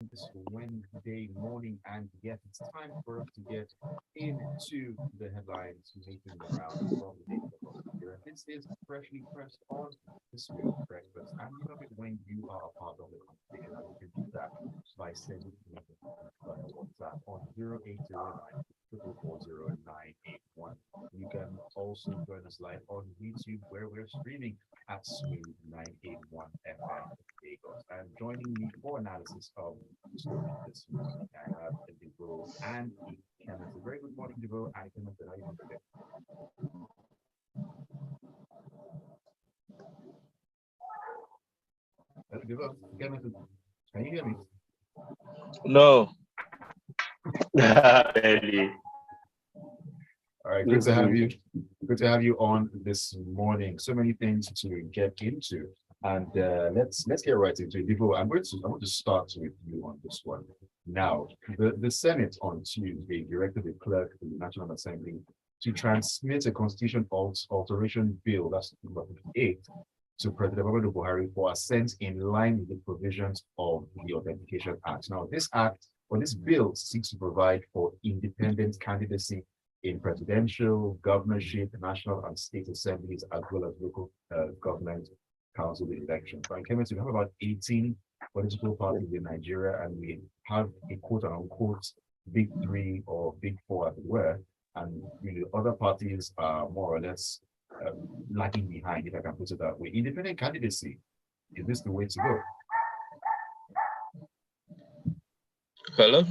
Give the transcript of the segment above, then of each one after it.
this Wednesday morning, and yes, it's time for us to get into the headlines making the rounds from the day of here. This is freshly pressed on the Smooth Breakfast, and we love it when you are a part of the conversation, and you can do that by sending me via WhatsApp on 0809 440 You can also join us live on YouTube where we're streaming at Smooth 981 FM Lagos. And joining me for analysis of the story this morning, I have Devoe and Ikemesit. Very good morning, Devoe and Ikemesit. How are you doing today? Devoe, Ikemesit, can you hear me? No. Barely. All right, good to have you. Good to have you on this morning. So many things to get into, and let's get right into it. Devoe, I want to start with you on this one. Now, the Senate on Tuesday directed the clerk of the National Assembly to transmit a constitution alteration bill, that's number 58, to President Muhammadu Buhari for assent in line with the provisions of the Authentication Act. Now, this act or this bill seeks to provide for independent candidacy in presidential, governorship, national and state assemblies, as well as local government council elections. But in Kenya, we have about 18 political parties in Nigeria, and we have a quote unquote big three or big four, as it were, and other parties are more or less lagging behind, if I can put it that way. Independent candidacy, is this the way to go? Hello?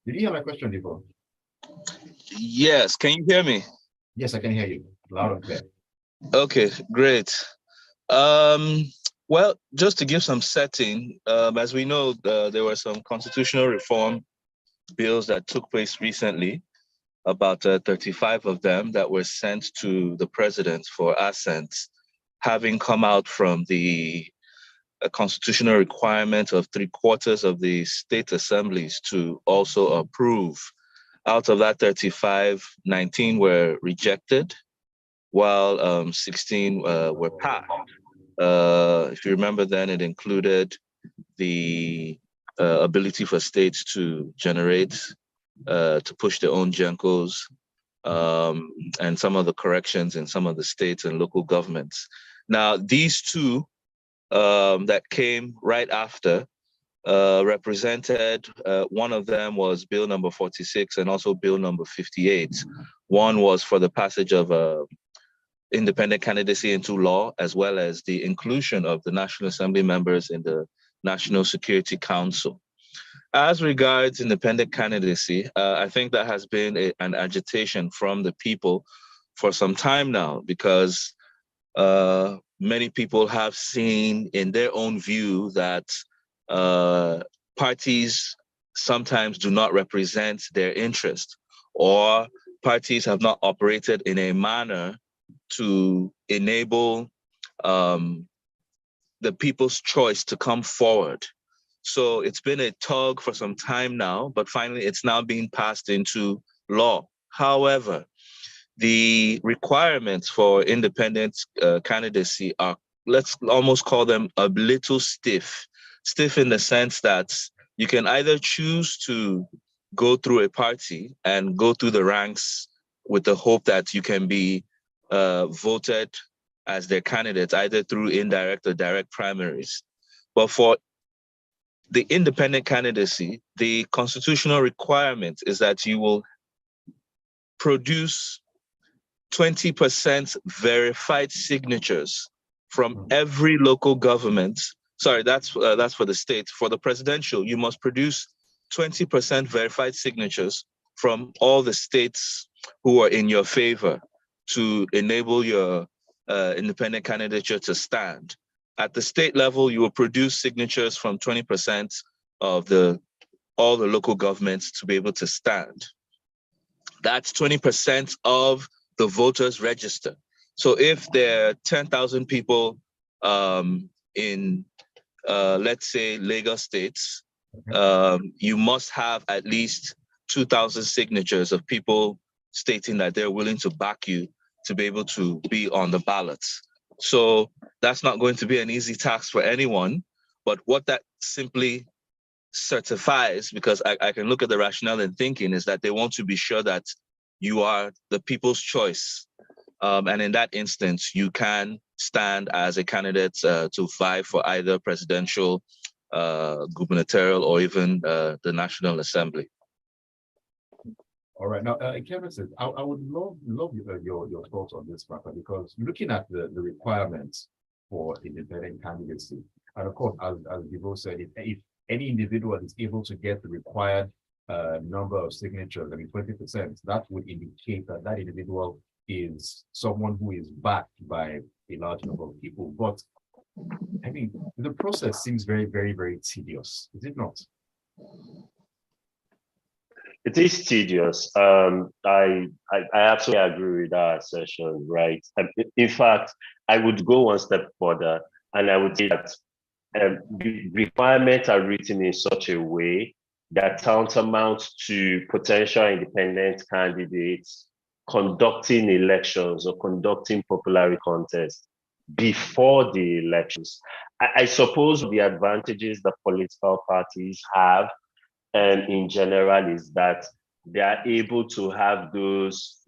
Did you hear my question before? Yes, can you hear me? Yes, I can hear you loud and clear. Okay, great. Um, well, just to give some setting, as we know, there were some constitutional reform bills that took place recently, about 35 of them that were sent to the president for assent, having come out from the constitutional requirement of three-quarters of the state assemblies to also approve. Out of that 35, 19 were rejected, while 16 were passed. If you remember then, it included the ability for states to generate, to push their own GENCOs, and some of the corrections in some of the states and local governments. Now, these two that came right after represented, one of them was Bill number 46 and also Bill number 58. One was for the passage of independent candidacy into law, as well as the inclusion of the National Assembly members in the National Security Council. As regards independent candidacy, I think that has been an agitation from the people for some time now, because many people have seen in their own view that parties sometimes do not represent their interest, or parties have not operated in a manner to enable the people's choice to come forward. So it's been a tug for some time now, but finally it's now being passed into law. However, the requirements for independent candidacy are, let's almost call them a little stiff. Stiff in the sense that you can either choose to go through a party and go through the ranks with the hope that you can be voted as their candidate, either through indirect or direct primaries. But for the independent candidacy, the constitutional requirement is that you will produce 20% verified signatures from every local government. Sorry, that's for the state. For the presidential, you must produce 20% verified signatures from all the states who are in your favor to enable your independent candidature to stand. At the state level, you will produce signatures from 20% of all the local governments to be able to stand. That's 20% of the voters register. So if there are 10,000 people in, let's say, Lagos states, you must have at least 2,000 signatures of people stating that they're willing to back you to be able to be on the ballots. So that's not going to be an easy task for anyone. But what that simply certifies, because I can look at the rationale and thinking, is that they want to be sure that you are the people's choice. And in that instance, you can stand as a candidate to vie for either presidential, gubernatorial, or even the National Assembly. All right. Now, Ikemesit, I would love your thoughts on this matter, because looking at the requirements for independent candidacy, and of course, as Devoe said, if any individual is able to get the required number of signatures, I mean 20%, that would indicate that that individual is someone who is backed by a large number of people. But I mean, the process seems very, very, very tedious, is it not? It is tedious. I absolutely agree with that assertion, right? In fact, I would go one step further, and I would say that the requirements are written in such a way that tantamount to potential independent candidates conducting elections or conducting popularity contests before the elections. I suppose the advantages that political parties have in general is that they are able to have those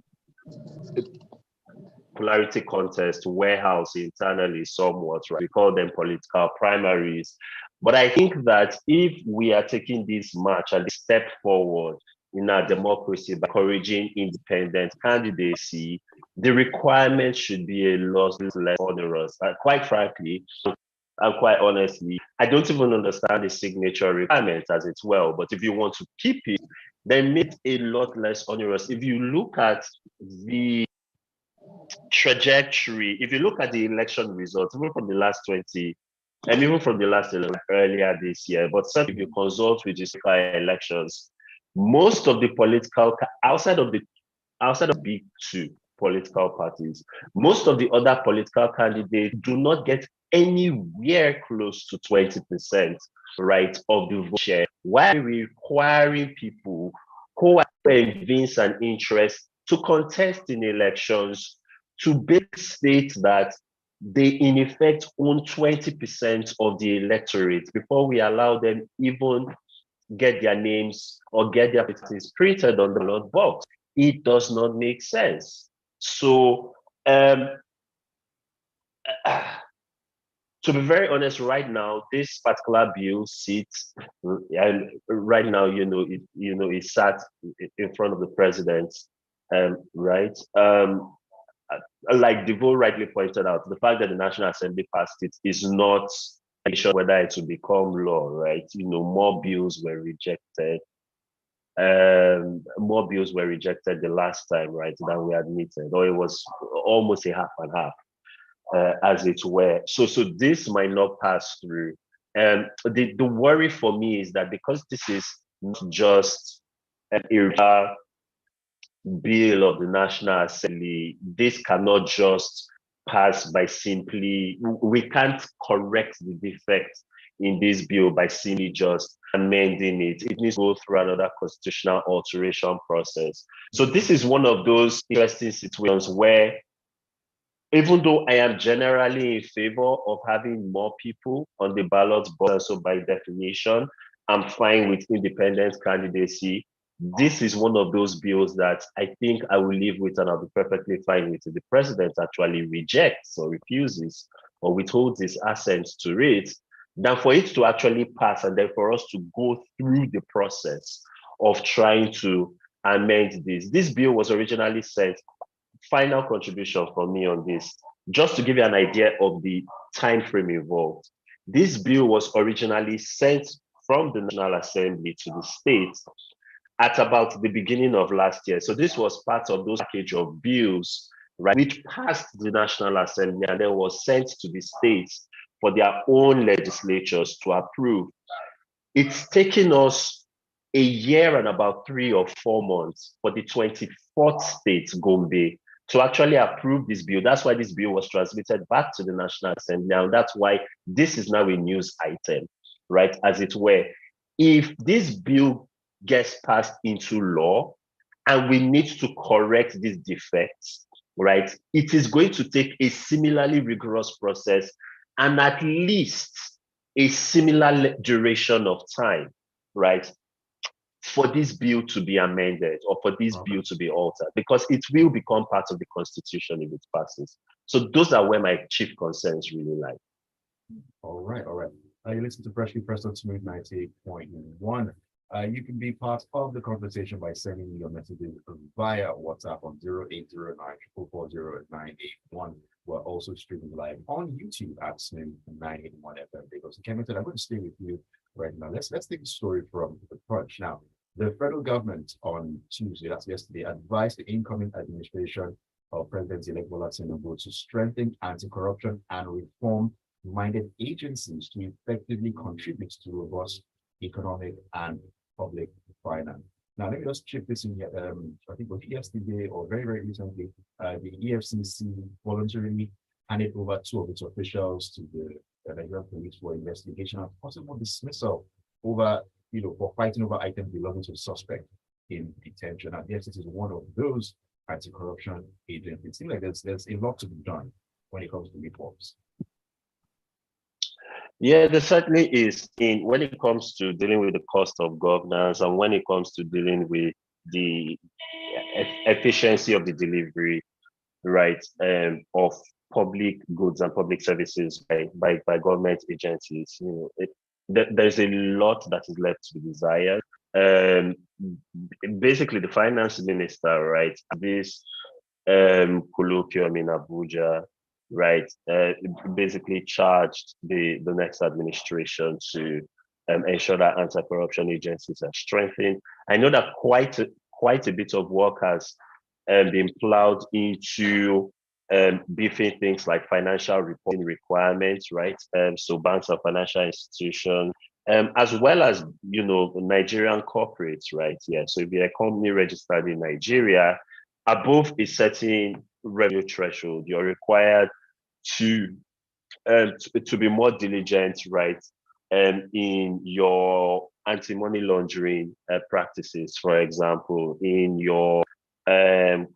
popularity contest warehouse internally somewhat, right? We call them political primaries. But I think that if we are taking this march and this step forward in our democracy by encouraging independent candidacy, the requirements should be a lot less onerous. Quite frankly, and quite honestly, I don't even understand the signature requirements as it's well. But if you want to keep it, then make it a lot less onerous. If you look at the trajectory, if you look at the election results, even from the last 20, and even from the last election earlier this year, but certainly if you consult with the elections, most of the political, outside of big two political parties, most of the other political candidates do not get anywhere close to 20%, right, of the vote share. Why are we requiring people who are convinced and interest to contest in elections to big states that they in effect own 20% of the electorate before we allow them even get their names or get their parties printed on the ballot box? It does not make sense. So to be very honest, right now, this particular bill sits, and right now, it sat in front of the president, right? Like Devoe rightly pointed out, the fact that the National Assembly passed it is not sure whether it will become law, right? More bills were rejected. More bills were rejected the last time, right, than we admitted, or it was almost a half and half. As it were. So this might not pass through. And the worry for me is that because this is not just an era bill of the National Assembly, this cannot just pass by simply, we can't correct the defect in this bill by simply just amending it. It needs to go through another constitutional alteration process. So this is one of those interesting situations where, even though I am generally in favor of having more people on the ballot box, so by definition, I'm fine with independent candidacy. This is one of those bills that I think I will live with and I'll be perfectly fine with if the president actually rejects or refuses or withholds his assent to it, than for it to actually pass and then for us to go through the process of trying to amend this. This bill was originally sent, final contribution from me on this, just to give you an idea of the time frame involved. This bill was originally sent from the National Assembly to the states at about the beginning of last year. So this was part of those package of bills, right, which passed the National Assembly and then was sent to the states for their own legislatures to approve. It's taken us a year and about 3 or 4 months for the 24th state, Gombe, to actually approve this bill. That's why this bill was transmitted back to the National Assembly. And that's why this is now a news item, right, as it were. If this bill gets passed into law and we need to correct these defects, right, it is going to take a similarly rigorous process and at least a similar duration of time. right, for this bill to be amended or for this Okay. bill to be altered, because it will become part of the constitution if it passes. So those are where my chief concerns really lie. All right, all right. You listen to Freshly Pressed on Smooth 98.1. You can be part of the conversation by sending me your messages via WhatsApp on 0809 440 We're also streaming live on YouTube at Smooth 981 FM. Because Ikemesit, I'm going to stay with you right now. Let's take the story from the Punch. Now, the federal government on Tuesday, that's yesterday, advised the incoming administration of President-elect Bola Tinubu to strengthen anti-corruption and reform-minded agencies to effectively contribute to robust economic and public finance. Now, let me just chip this in here. I think it was yesterday or very, very recently, the EFCC voluntarily handed over two of its officials to the Nigerian police for investigation and possible dismissal over, for fighting over items belonging to the suspect in detention. And the EFCC is one of those anti-corruption agencies. It seems like there's a lot to be done when it comes to reforms. Yeah, there certainly is. When it comes to dealing with the cost of governance and when it comes to dealing with the efficiency of the delivery, right, of public goods and public services by government agencies, there's a lot that is left to be desired. Basically, the finance minister, right, this colloquium in Abuja, right, basically charged the next administration to ensure that anti-corruption agencies are strengthened. I know that quite a bit of work has been plowed into beefing things like financial reporting requirements, right? So banks and financial institutions, as well as Nigerian corporates, right? Yeah. So if you're a company registered in Nigeria, above a certain revenue threshold, you're required to be more diligent, right, in your anti-money laundering practices, for example, in your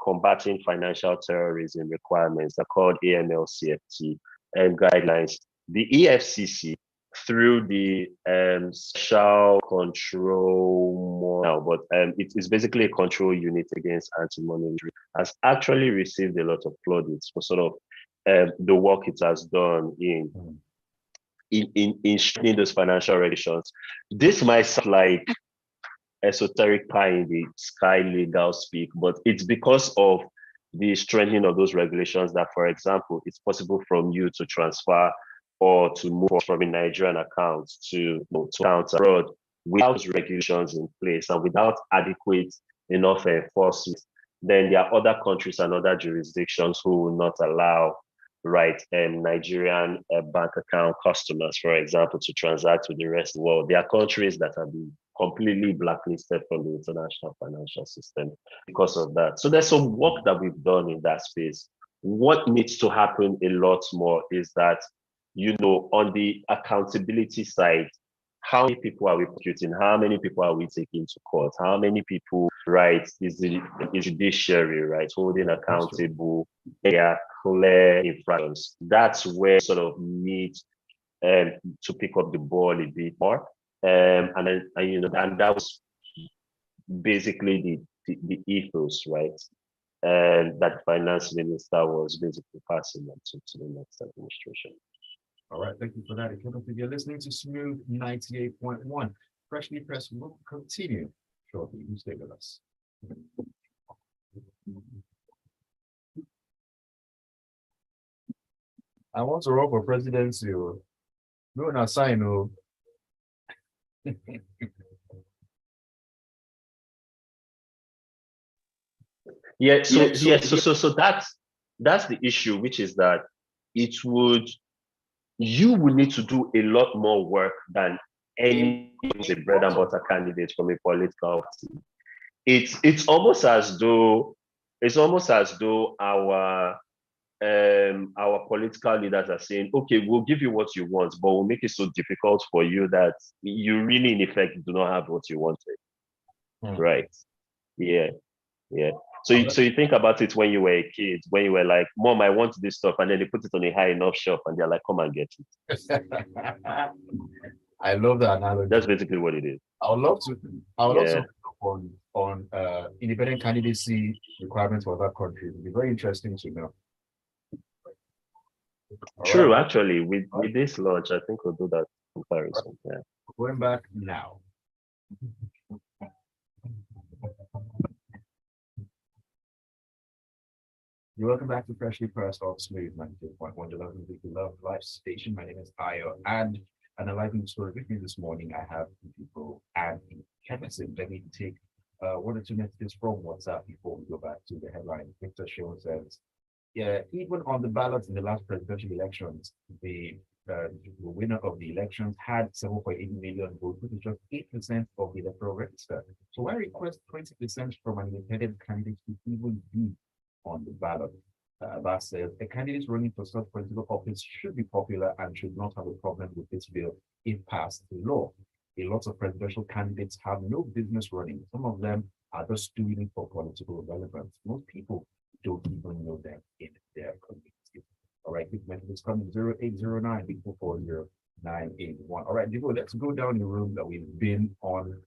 combating financial terrorism requirements, they're called AML-CFT guidelines. The EFCC, through the special control now, but it is basically a control unit against anti-money laundering, has actually received a lot of plaudits for sort of the work it has done in strengthening those financial regulations. This might sound like esoteric pie in the sky legal speak, but it's because of the strengthening of those regulations that, for example, it's possible from you to transfer or to move from a Nigerian account to account abroad without those regulations in place and without adequate enough enforcement. Then there are other countries and other jurisdictions who will not allow, right, Nigerian bank account customers, for example, to transact with the rest of the world. There are countries that have been completely blacklisted from the international financial system because of that. So there's some work that we've done in that space. What needs to happen a lot more is that, on the accountability side, how many people are we prosecuting? How many people are we taking to court? How many people, right, is the judiciary, right, holding accountable? They are clear infractions. That's where sort of need to pick up the ball a bit more. And that was basically the ethos, right, that the finance minister was basically passing on to the next administration. All right, thank you for that. If you're listening to Smooth 98.1, Freshly Pressed will continue shortly. You stay with us. I want to run for presidency. No, not sign. No. Yeah. So that's the issue, which is that you would need to do a lot more work than any bread and butter candidate from a political party. It's almost as though our political leaders are saying, okay, we'll give you what you want, but we'll make it so difficult for you that you really, in effect, do not have what you wanted. Right? Yeah. So you think about it when you were a kid, when you were like, Mom, I want this stuff, and then they put it on a high enough shelf, and they're like, come and get it. I love that analogy. That's basically what it is. I would love to. I would Yeah. also on independent candidacy requirements for that country. It'd be very interesting to know. All True, right. actually, with this launch, I think we'll do that comparison. Yeah. Going back now. You're welcome back to Freshly Pressed Off Smooth 92.1 the Love Life Station. My name is Ayo, and analyzing the story with me this morning, I have people and Ikemesit. Let me take 1 or 2 messages from WhatsApp before we go back to the headline. Victor Shaw says, yeah, even on the ballots in the last presidential elections, the winner of the elections had 7.8 million votes, which is just 8% of the electoral register. So I request 20% from an independent candidate to even be on the ballot. That says a candidate running for such political office should be popular and should not have a problem with this bill if passed the law. A lot of presidential candidates have no business running. Some of them are just doing it for political relevance. Most people don't even know them in their community. All right, big message is coming 0809 981. All right, Devoe, let's go down the room that we've been on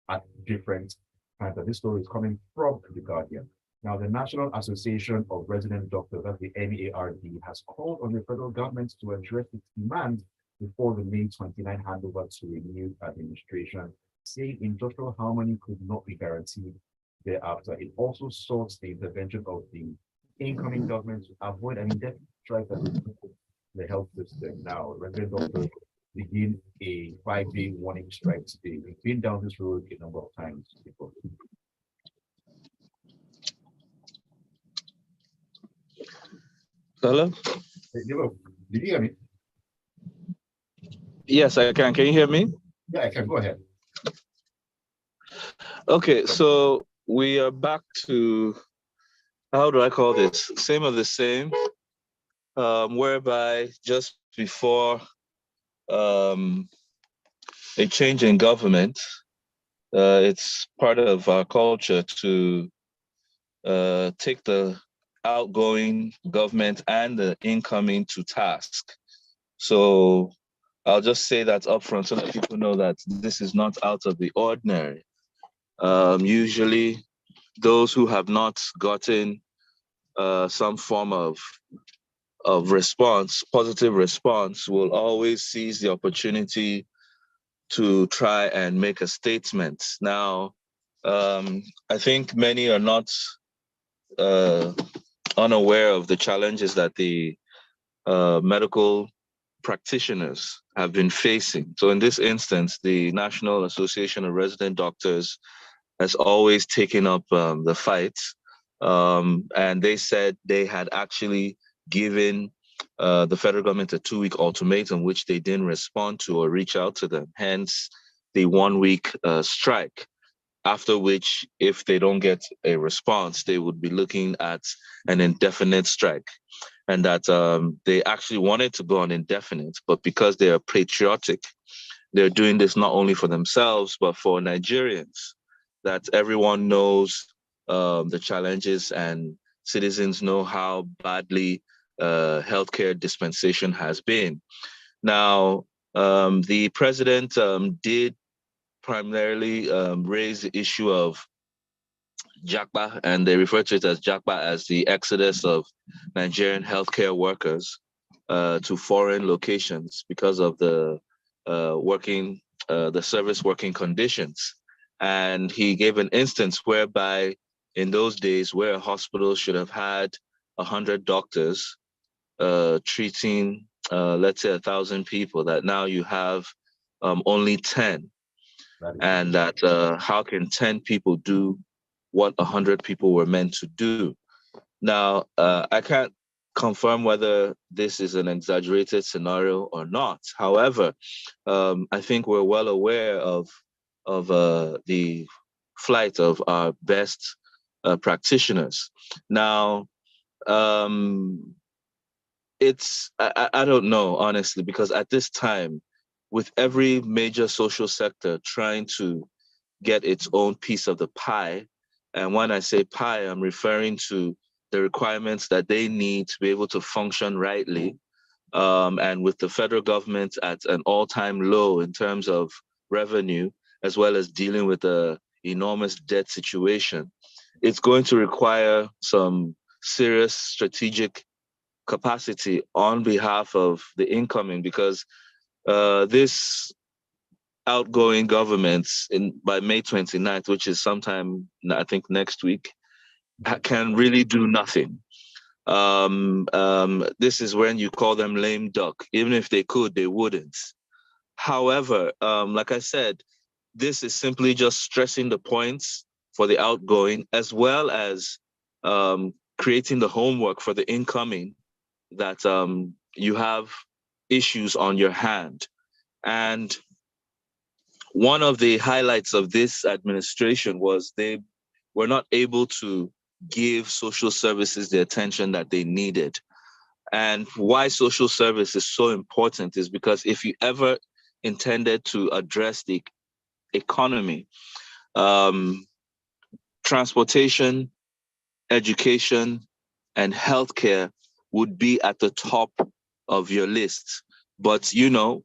at different times. This story is coming from The Guardian. Now, the National Association of Resident Doctors, that's the NARD, has called on the federal government to address its demand before the May 29 handover to a new administration, saying industrial harmony could not be guaranteed thereafter. It also sought the intervention of the incoming government to avoid an indefinite strike that would the health system. Now, resident doctors begin a 5-day warning strike today. We've been down this road a number of times before. Hello? Hey, Devoe, did you hear me? Yes, I can. Can you hear me? Yeah, I can. Go ahead. Okay, so we are back to, how do I call this? Same of the same, whereby just before a change in government, it's part of our culture to take the outgoing government and the incoming to task. So I'll just say that upfront so that people know that this is not out of the ordinary. Usually, those who have not gotten some form of response, positive response, will always seize the opportunity to try and make a statement. Now, I think many are not unaware of the challenges that the medical practitioners have been facing. So in this instance, the National Association of Resident Doctors has always taken up the fight. And they said they had actually given the federal government a 2-week ultimatum, which they didn't respond to or reach out to them, hence the 1-week strike. After which, if they don't get a response, they would be looking at an indefinite strike. And that they actually wanted to go on indefinite, but because they are patriotic, they're doing this not only for themselves, but for Nigerians, that everyone knows the challenges and citizens know how badly healthcare dispensation has been. Now, the president did primarily raise the issue of Japa, and they refer to it as Japa as the exodus of Nigerian healthcare workers to foreign locations because of the service working conditions. And he gave an instance whereby in those days where a hospital should have had 100 doctors treating, let's say 1,000 people, that now you have only 10. And that how can 10 people do what 100 people were meant to do? Now, I can't confirm whether this is an exaggerated scenario or not. However, I think we're well aware of the flight of our best practitioners. Now, I don't know, honestly, because at this time, with every major social sector trying to get its own piece of the pie, and when I say pie, I'm referring to the requirements that they need to be able to function rightly. and with the federal government at an all-time low in terms of revenue, as well as dealing with the enormous debt situation, it's going to require some serious strategic capacity on behalf of the incoming, because this outgoing governments by May 29th, which is sometime, I think, next week, can really do nothing. This is when you call them lame duck. Even if they could, they wouldn't. However, like I said, this is simply just stressing the points for the outgoing, as well as creating the homework for the incoming, that you have issues on your hand. And one of the highlights of this administration was they were not able to give social services the attention that they needed. And why social service is so important is because if you ever intended to address the economy, transportation, education, and healthcare would be at the top of your list. But, you know,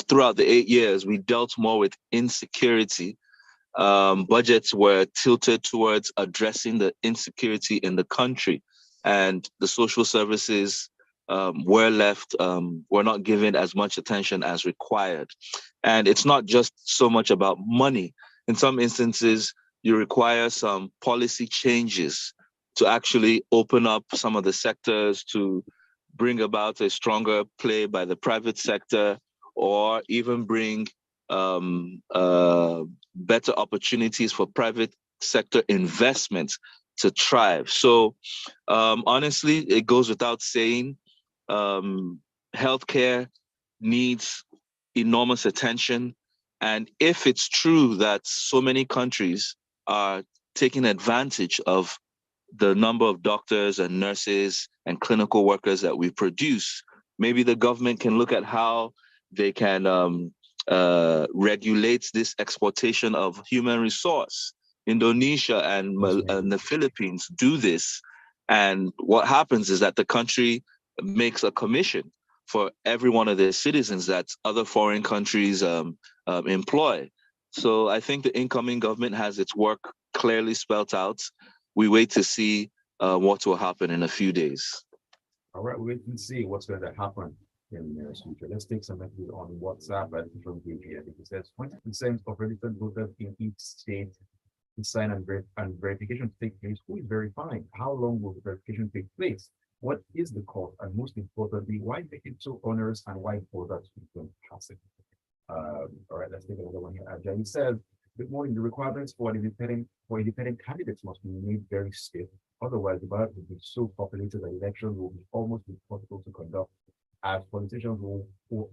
throughout the 8 years, we dealt more with insecurity. Budgets were tilted towards addressing the insecurity in the country, and the social services were not given as much attention as required. And it's not just so much about money. In some instances, you require some policy changes to actually open up some of the sectors, to bring about a stronger play by the private sector, or even bring better opportunities for private sector investments to thrive. So honestly, it goes without saying, healthcare needs enormous attention. And if it's true that so many countries are taking advantage of the number of doctors and nurses and clinical workers that we produce, maybe the government can look at how they can regulate this exploitation of human resource. Indonesia and the Philippines do this. And what happens is that the country makes a commission for every one of their citizens that other foreign countries employ. So I think the incoming government has its work clearly spelt out. We wait to see what will happen in a few days. All right, we can see what's going to happen in the nearest future. Let's take some messages on WhatsApp from here, because there's 20% of registered voters in each state to sign and verification to take place. Who is verifying? How long will the verification take place? What is the cost? And most importantly, why make it so onerous, and why voters don't pass it? All right, let's take another one here. Ajayi says, good morning. The requirements for independent candidates must be made very stiff. Otherwise, the ballot will be so populated that elections will be almost impossible to conduct, as politicians will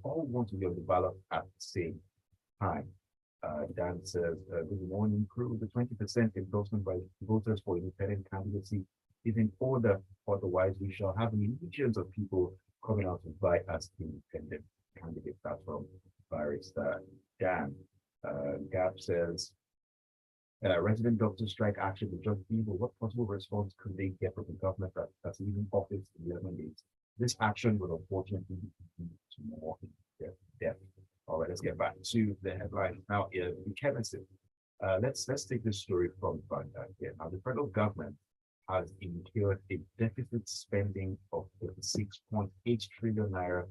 all want to be on the ballot at the same time. Dan says, good morning, crew. The 20% endorsement by voters for independent candidacy is in order. Otherwise, we shall have legions of people coming out to vie as independent candidates. That's from Barrister Dan. Gap says, resident doctors strike action with just people. What possible response could they get from the government that's leaving office in 11 days? This action will unfortunately lead to more death. All right, let's get back to the headline now. Ikemesit. Let's take this story from Banda here. Now, the federal government has incurred a deficit spending of 36.8 trillion naira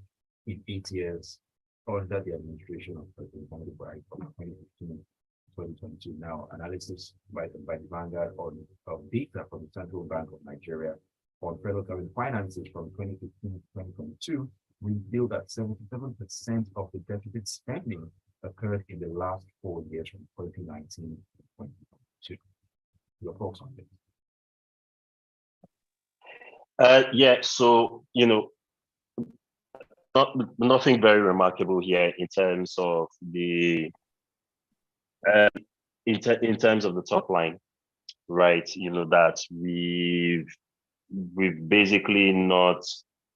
in 8 years under the administration of President Muhammadu Buhari from 2015 to 2022. Now, analysis by the Vanguard of data from the Central Bank of Nigeria on federal government finances from 2015 to 2022 revealed that 77% of the deficit spending occurred in the last 4 years, from 2019 to 2022. Your thoughts on this? Yeah, so, nothing very remarkable here in terms of the in terms of the top line, right? That we've basically not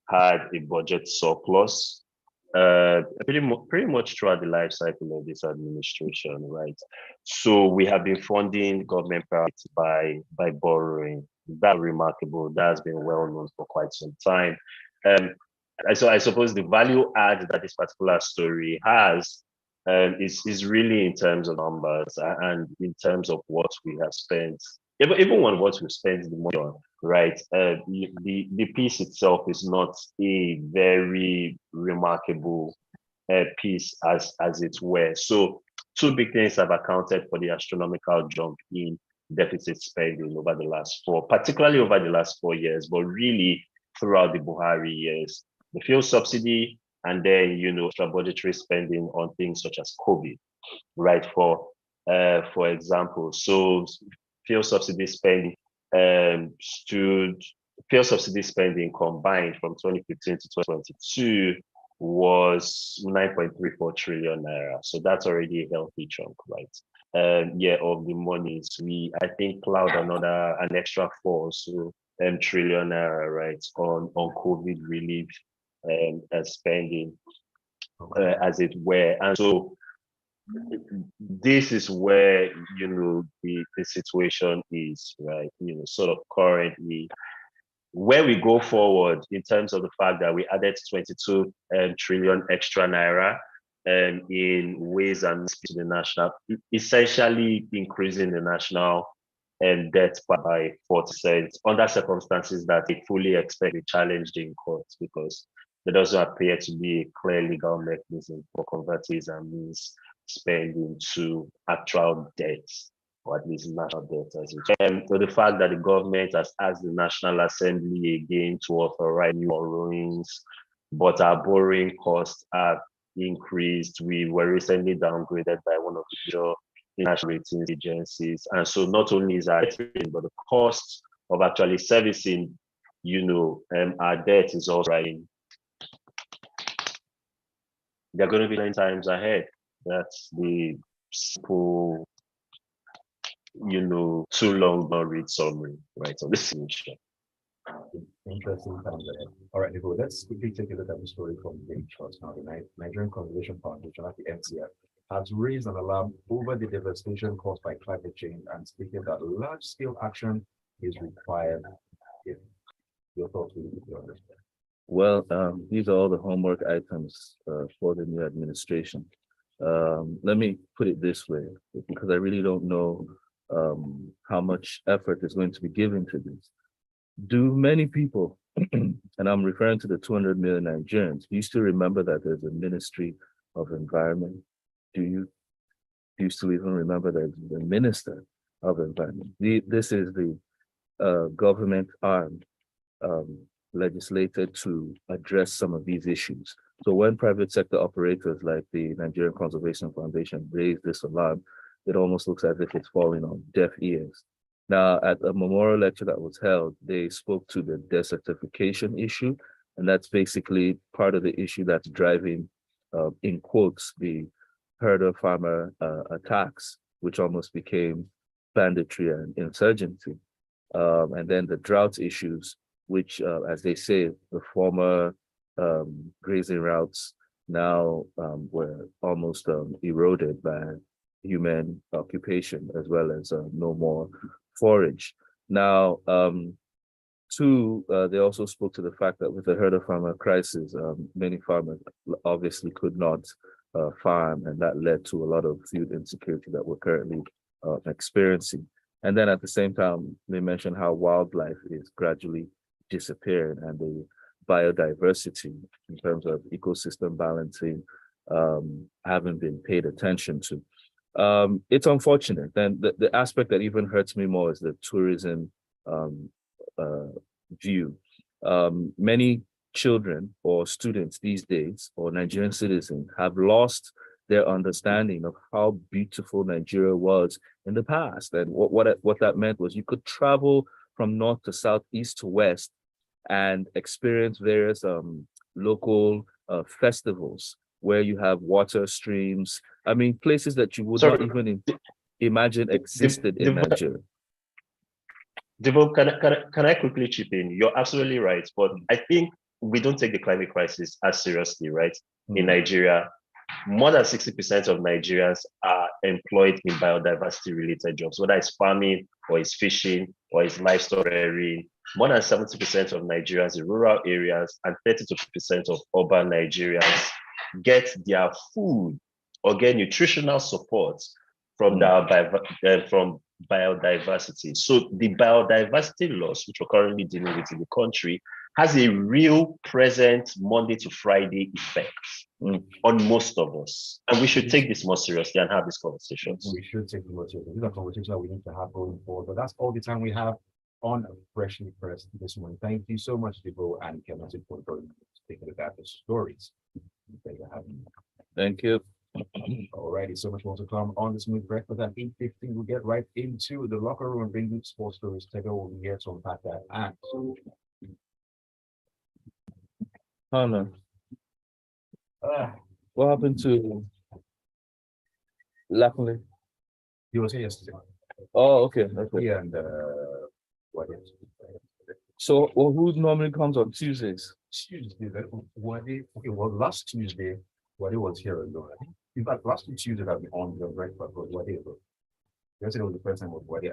had a budget surplus pretty much throughout the life cycle of this administration, right? So we have been funding government priorities by borrowing. That's remarkable. That's been well known for quite some time. So I suppose the value add that this particular story has is really in terms of numbers and in terms of what we have spent, even on what we spent the money on, right? The piece itself is not a very remarkable piece as it were. So two big things have accounted for the astronomical jump in deficit spending over the last particularly over the last 4 years, but really throughout the Buhari years. The fuel subsidy, and then extra budgetary spending on things such as COVID, right? For example, so fuel subsidy spending fuel subsidy spending combined from 2015 to 2022 was 9.34 trillion naira. So that's already a healthy chunk, right? Of the monies, I think plowed an extra 4 trillion naira, right, on COVID relief spending, as it were. And so this is where the situation is, right? Sort of currently where we go forward in terms of the fact that we added 22 trillion extra naira in ways and means to the national, essentially increasing the national debt by 4%, under circumstances that they fully expect to be challenged in court, because there doesn't appear to be a clear legal mechanism for converting and means spending to actual debt, or at least national debt. So the fact that the government has asked the National Assembly again to authorize new borrowings, but our borrowing costs have increased. We were recently downgraded by one of the major international ratings agencies. And so not only is our debt, but the cost of actually servicing, our debt is also rising. There are going to be 9 times ahead. That's the simple, too long not read summary, right, on this situation. Interesting times ahead. All right, Devoe, let's quickly take a look at the story from the Trust now. The Nigerian Conservation Foundation, at the NCF, has raised an alarm over the devastation caused by climate change and stated that large-scale action is required. If your thoughts will be on this. Well, these are all the homework items for the new administration. Let me put it this way, because I really don't know how much effort is going to be given to this. Do many people, and I'm referring to the 200 million Nigerians, do you still remember that there's a Ministry of Environment? Do you still even remember there's the Minister of Environment? This is the government arm legislated to address some of these issues. So when private sector operators like the Nigerian Conservation Foundation raise this alarm, it almost looks as if it's falling on deaf ears. Now, at a memorial lecture that was held, they spoke to the desertification issue, and that's basically part of the issue that's driving, in quotes, the herder-farmer attacks, which almost became banditry and insurgency. And then the drought issues, which, as they say, the former grazing routes now were almost eroded by human occupation, as well as no more forage. Now, they also spoke to the fact that with the herder-farmer crisis, many farmers obviously could not farm, and that led to a lot of food insecurity that we're currently experiencing. And then at the same time, they mentioned how wildlife is gradually disappearing, and the biodiversity in terms of ecosystem balancing haven't been paid attention to. It's unfortunate. And the aspect that even hurts me more is the tourism view. Many children or students these days, or Nigerian citizens, have lost their understanding of how beautiful Nigeria was in the past. And what that meant was you could travel from north to south, east to west, and experience various local festivals where you have water streams. I mean, places that you would not even imagine existed in Nigeria. Devoe, can I quickly chip in? You're absolutely right, but I think we don't take the climate crisis as seriously, right? In Nigeria, more than 60% of Nigerians are employed in biodiversity related jobs, whether it's farming or it's fishing or it's livestock rearing. More than 70% of Nigerians in rural areas and 32% of urban Nigerians get their food or get nutritional support from from biodiversity. So the biodiversity loss, which we're currently dealing with in the country, has a real present Monday to Friday effect on most of us. And we should take this more seriously and have these conversations. We should take the more seriously. These are conversations that we need to have going forward. But that's all the time we have on Freshly Pressed this morning. Thank you so much, Devoe and Ikemesit, for taking about the stories. Thank you. Thank you. Alrighty, so much more to come on the Smooth Breakfast at 8:15. We'll get right into the locker room and bring you sports stories. Take over here to unpack that. And Hannah, what happened to Lakunle? he was here yesterday. Oh, okay. Okay. Yeah, and what else? So, well, who normally comes on Tuesdays? Tuesday, okay, well, last Tuesday, Wade was here alone. I think, in fact, last two Tuesdays I've been on the breakfast, but Wade, yesterday was the first time with Wade.